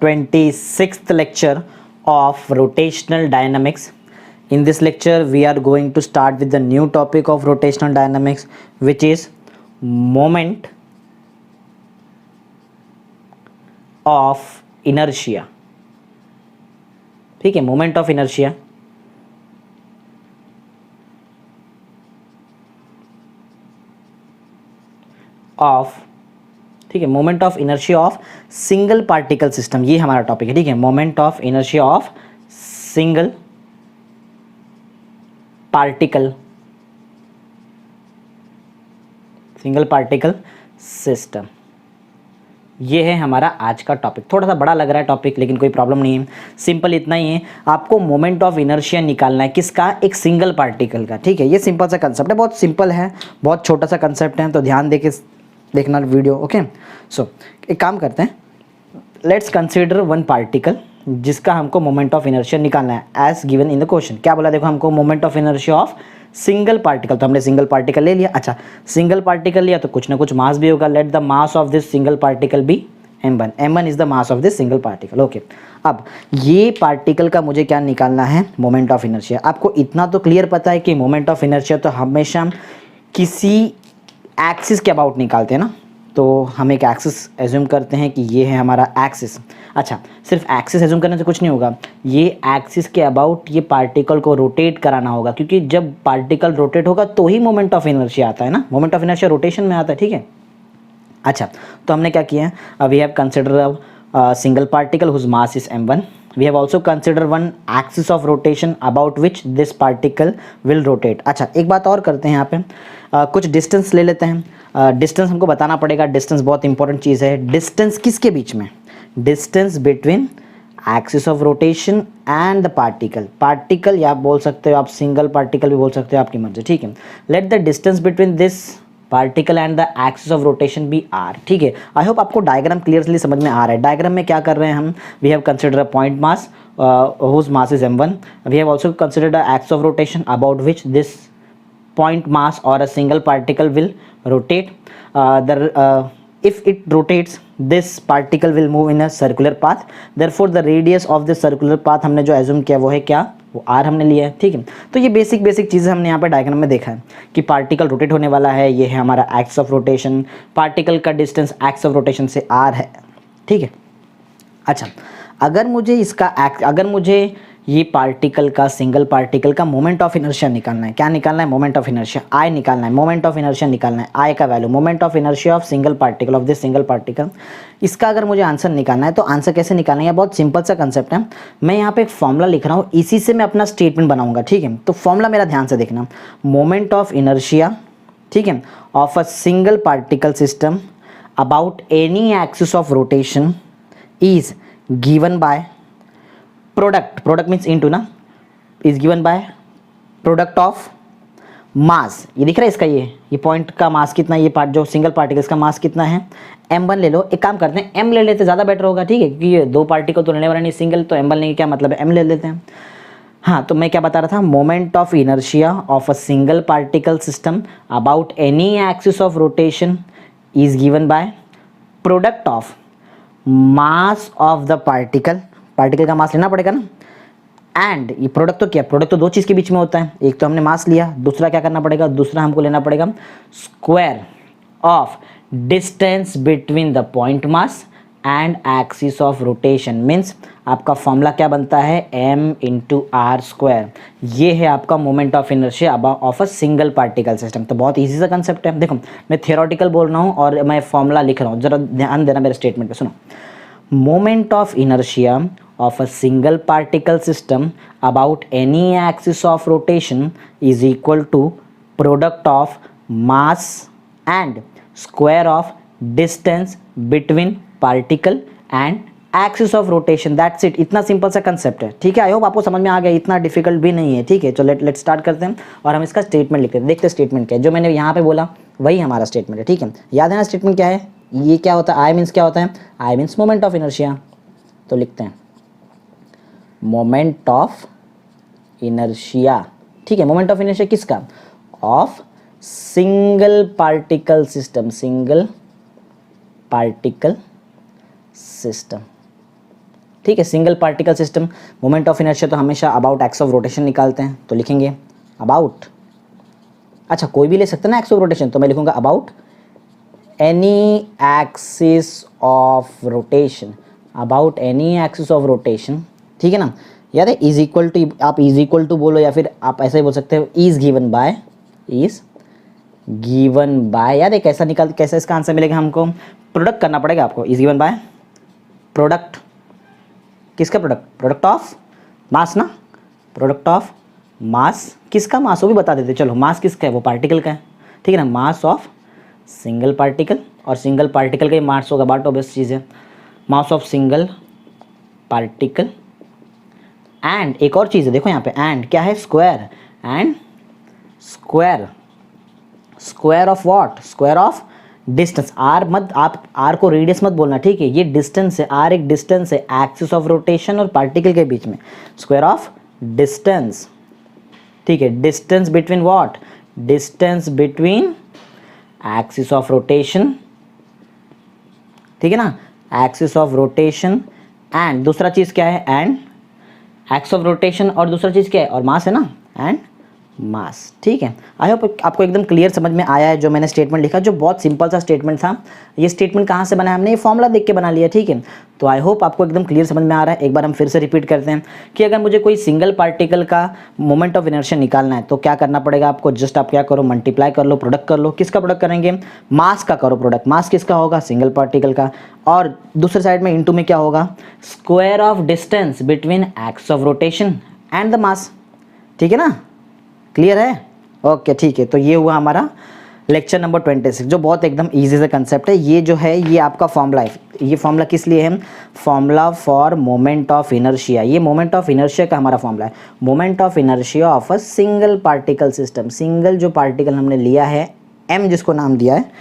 26th lecture of rotational dynamics. In this lecture, we are going to start with the new topic of rotational dynamics, which is moment of inertia. ठीक है, moment of inertia. Of, ठीक है, moment of inertia of single particle system, ये हमारा topic है. ठीक है, moment of inertia of single particle system, ये है हमारा आज का टॉपिक. थोड़ा सा बड़ा लग रहा है टॉपिक, लेकिन कोई प्रॉब्लम नहीं है. सिंपल इतना ही है, आपको मोमेंट ऑफ इनर्शिया निकालना है. किसका? एक सिंगल पार्टिकल का. ठीक है, ये सिंपल सा कंसेप्ट है, बहुत सिंपल है, बहुत छोटा सा कंसेप्ट है, तो ध्यान देके देखना वीडियो. ओके, सो एक काम करते हैं, लेट्स कंसीडर वन पार्टिकल जिसका हमको मोमेंट ऑफ इनर्शिया निकालना है as given in the question. क्या बोला? देखो, हमको moment of inertia of single particle, तो हमने सिंगल पार्टिकल ले लिया. अच्छा, सिंगल पार्टिकल लिया तो कुछ ना कुछ मास भी होगा. Let the mass of this single particle be m1. m1 is the mass of this single particle. Okay, अब ये पार्टिकल का मुझे क्या निकालना है? Moment of inertia. आपको इतना तो क्लियर पता है कि मोमेंट ऑफ इनर्शिया तो हमेशा हम किसी एक्सिस के अबाउट निकालते हैं ना. तो हम एक एक्सिस एज्यूम करते हैं कि ये है हमारा एक्सिस. अच्छा, सिर्फ एक्सिस एज्यूम करने से कुछ नहीं होगा, ये एक्सिस के अबाउट ये पार्टिकल को रोटेट कराना होगा, क्योंकि जब पार्टिकल रोटेट होगा तो ही मोमेंट ऑफ इनर्शिया आता है ना. मोमेंट ऑफ इनर्शिया रोटेशन में आता है. ठीक है, अच्छा, तो हमने क्या किया? We have consider a single particle whose mass is m1. We have also consider one axis of rotation about which this particle will rotate. अच्छा, एक बात और करते हैं यहाँ पे, कुछ डिस्टेंस ले लेते हैं. डिस्टेंस हमको बताना पड़ेगा, डिस्टेंस बहुत इंपॉर्टेंट चीज़ है. डिस्टेंस किसके बीच में? Distance between axis of rotation and the particle या आप बोल सकते हो, आप सिंगल पार्टिकल भी बोल सकते हो, आपकी मर्जी. ठीक है, let the distance between this particle and the axis of rotation be R. ठीक है, आई होप आपको डायग्राम क्लियरली समझ में आ रहा है. डायग्राम में क्या कर रहे हैं हम? We have consider a point mass whose mass is m1. We have also considered the axis of rotation about which this point mass or a single particle will rotate. If it rotates, this particle will move in a circular path. Therefore the radius of this circular path हमने जो assume किया वो है क्या? वो r हमने लिया है. ठीक है, तो ये बेसिक चीज़ें हमने यहाँ पे डायग्राम में देखा है कि पार्टिकल रोटेट होने वाला है. ये है हमारा एक्सिस ऑफ रोटेशन, पार्टिकल का डिस्टेंस एक्सिस ऑफ रोटेशन से r है. ठीक है, अच्छा, अगर मुझे ये पार्टिकल का, सिंगल पार्टिकल का मोमेंट ऑफ इनर्शिया निकालना है. क्या निकालना है? मोमेंट ऑफ इनर्शिया, आई निकालना है. मोमेंट ऑफ इनर्शिया निकालना है, आई का value, moment of inertia of single particle, of this single particle. इसका अगर मुझे आंसर निकालना है तो आंसर कैसे निकालना है? बहुत सिंपल सा कंसेप्ट है. मैं यहाँ पे एक फॉर्मूला लिख रहा हूँ, इसी से मैं अपना स्टेटमेंट बनाऊंगा. ठीक है, तो फॉर्मूला मेरा ध्यान से देखना. मोमेंट ऑफ इनर्शिया, ठीक है, of a single particle system about any axis of rotation is given by product means into ना, is given by product of mass. ये दिख रहा है इसका, ये पॉइंट का मास कितना है? ये पार्ट जो सिंगल पार्टिकल्स का मास कितना है? m1 ले लो. एक काम करते हैं, m ले लेते, ज़्यादा बेटर होगा. ठीक है, क्योंकि ये दो पार्टिकल तो लेने वाला नहीं, सिंगल, तो m1 लेंगे, क्या मतलब है, m ले लेते हैं. हाँ, तो मैं क्या बता रहा था? Moment of inertia of a single particle system about any axis of rotation is given by product of mass of the particle का मास लेना पड़ेगा ना. एंड ये प्रोडक्ट तो क्या? प्रोडक्ट तो दो चीज़ के बीच में होता है. एक तो हमने मास लिया, दूसरा क्या करना पड़ेगा? दूसरा हमको लेना पड़ेगा square of distance between the point mass and axis of rotation. Means आपका फॉर्मूला क्या बनता है? m into R square. ये है आपका moment of inertia of a single particle system. तो बहुत ईजी सा कंसेप्ट है. देखो, मैं थियोरेटिकल बोल रहा हूँ और मैं फॉर्मूला लिख रहा हूँ, जरा ध्यान देना मेरे स्टेटमेंट पे. सुनो, moment of inertia of a single particle system about any axis of rotation is equal to product of mass and square of distance between particle and axis of rotation. That's it. इतना simple सा concept है. ठीक है, I hope आपको समझ में आ गया, इतना डिफिकल्ट भी नहीं है. ठीक है, चलो लेट स्टार्ट करते हैं और हम इसका स्टेटमेंट लिखते हैं. देखते हैं स्टेटमेंट क्या है. जो मैंने यहाँ पे बोला वही हमारा स्टेटमेंट है. ठीक है, याद है ना स्टेटमेंट क्या है? ये क्या होता है? आई मीन्स क्या होता है? I means moment of inertia. तो लिखते हैं मोमेंट ऑफ इनर्शिया. ठीक है, मोमेंट ऑफ इनर्शिया किसका? Of single particle system. ठीक है, single particle system, moment of inertia तो हमेशा अबाउट एक्स ऑफ रोटेशन निकालते हैं, तो लिखेंगे अबाउट, अच्छा कोई भी ले सकते हैं ना एक्स ऑफ रोटेशन, तो मैं लिखूंगा about any axis of rotation, about any axis of rotation, ठीक है ना। याद है इज इक्वल टू, आप इज इक्वल टू बोलो या फिर आप ऐसे ही बोल सकते हो is given bye, is given bye, याद है कैसा निकाल, कैसा इसका आंसर मिलेगा हमको, प्रोडक्ट करना पड़ेगा आपको, इज गिवन बाय प्रोडक्ट, किसका प्रोडक्ट, प्रोडक्ट ऑफ मास ना, प्रोडक्ट ऑफ मास, किसका मास वो भी बता देते, चलो मास किसका है, वो पार्टिकल का है, ठीक है ना, मास ऑफ सिंगल पार्टिकल, और सिंगल पार्टिकल का ही मास होगा, बात ऑब्वियस चीज़ है, mass of single particle, and एक और चीज़ है देखो यहाँ पे, एंड क्या है, square, and square, square of what, square of distance, R मत, आप आर को रेडियस मत बोलना, ठीक है, ये डिस्टेंस है, आर एक डिस्टेंस है एक्सिस ऑफ रोटेशन और पार्टिकल के बीच में, स्क्वायर ऑफ डिस्टेंस, ठीक है, distance between what, distance between axis of rotation, ठीक है ना, एक्सिस ऑफ रोटेशन, एंड दूसरा चीज़ क्या है, एंड एक्स ऑफ रोटेशन, और दूसरा चीज़ क्या है, और मास है ना, एंड मास, ठीक है। आई होप आपको एकदम क्लियर समझ में आया है जो मैंने स्टेटमेंट लिखा, जो बहुत सिंपल सा स्टेटमेंट था। ये स्टेटमेंट कहाँ से बना है, हमने ये फॉर्मूला देख के बना लिया, ठीक है। तो आई होप आपको एकदम क्लियर समझ में आ रहा है। एक बार हम फिर से रिपीट करते हैं कि अगर मुझे कोई सिंगल पार्टिकल का मोमेंट ऑफ इनर्शिया निकालना है तो क्या करना पड़ेगा आपको, जस्ट आप क्या करो, मल्टीप्लाई कर लो, प्रोडक्ट कर लो, किसका प्रोडक्ट करेंगे, मास का करो प्रोडक्ट, मास किसका होगा, सिंगल पार्टिकल का, और दूसरे साइड में इनटू में क्या होगा, square of distance between axis of rotation and the mass, ठीक है ना, क्लियर है, ओके ठीक है। तो ये हुआ हमारा लेक्चर नंबर 26, जो बहुत एकदम इजी सा कंसेप्ट है। ये जो है ये आपका फॉर्मूला है, ये फॉर्मूला किस लिए है, formula for moment of inertia, ये मोमेंट ऑफ इनर्शिया का हमारा फॉर्मूला है, moment of inertia of a single particle system, single जो पार्टिकल हमने लिया है, एम जिसको नाम दिया है,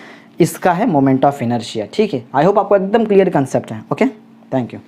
इसका है मोमेंट ऑफ इनर्शिया, ठीक है। आई होप आपको एकदम क्लियर कंसेप्ट है, ओके, थैंक यू।